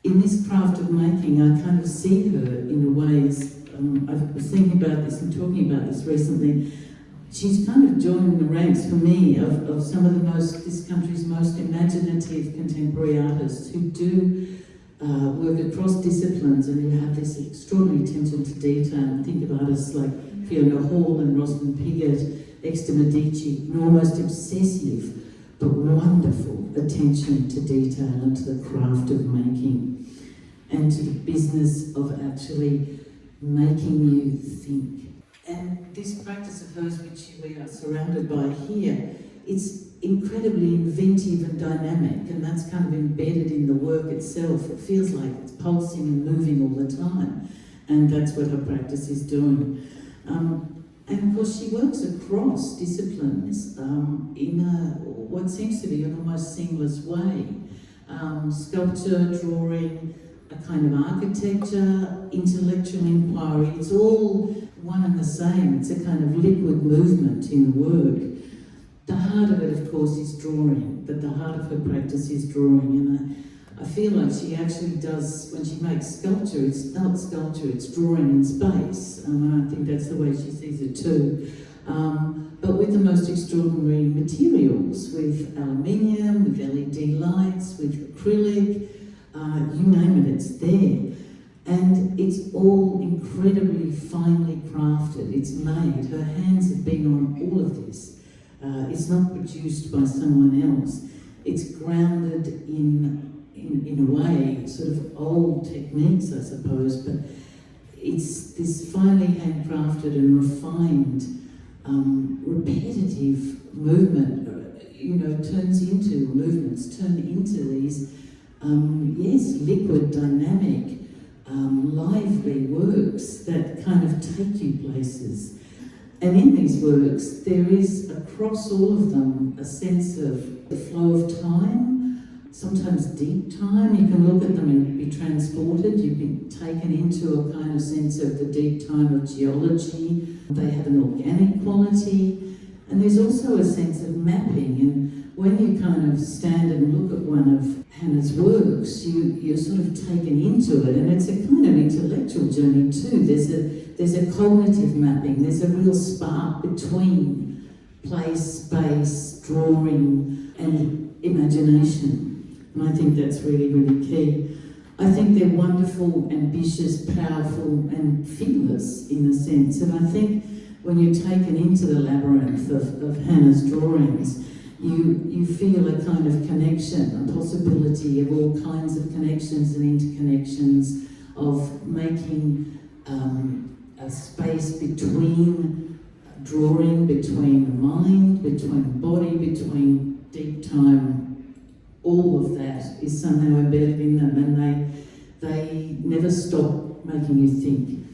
in this craft of making, I kind of see her in ways, I was thinking about this and talking about this recently. She's kind of joining the ranks for me of some of this country's most imaginative contemporary artists who do work across disciplines and who have this extraordinary attention to detail. Think of artists like Fiona Hall and Rosalind Pigott, Exter Medici, an almost obsessive but wonderful attention to detail and to the craft of making and to the business of actually making you think. And this practice of hers, which we are surrounded by here, it's incredibly inventive and dynamic, and that's kind of embedded in the work itself. It feels like it's pulsing and moving all the time, and that's what her practice is doing. And of course, she works across disciplines in what seems to be an almost seamless way. Sculpture, drawing, a kind of architecture, intellectual inquiry, it's all one and the same. It's a kind of liquid movement in work. The heart of it, of course, is drawing, but the heart of her practice is drawing. And I feel like she actually does, when she makes sculpture, it's not sculpture, it's drawing in space. I think that's the way she sees it too. But with the most extraordinary materials, with aluminium, with LED lights, with acrylic, you name it, it's there. And it's all incredibly finely crafted. It's made. Her hands have been on all of this. It's not produced by someone else. It's grounded in a way, sort of old techniques, I suppose, but it's this finely handcrafted and refined, repetitive movement, turn into these, liquid, dynamic, lively works that kind of take you places. And in these works, there is, across all of them, a sense of the flow of time, sometimes deep time. You can look at them and be transported. You can be taken into a kind of sense of the deep time of geology. They have an organic quality. And there's also a sense of mapping. And when you kind of stand and look at one of Hannah's works, you're sort of taken into it. And it's a kind of intellectual journey too. There's a cognitive mapping. There's a real spark between place, space, drawing, and imagination. And I think that's really, really key. I think they're wonderful, ambitious, powerful, and fearless in a sense. And I think when you're taken into the labyrinth of Hannah's drawings, you feel a kind of connection, a possibility of all kinds of connections and interconnections, of making a space between drawing, between the mind, between the body, between deep time. All of that is somehow embedded in them, and they never stop making you think.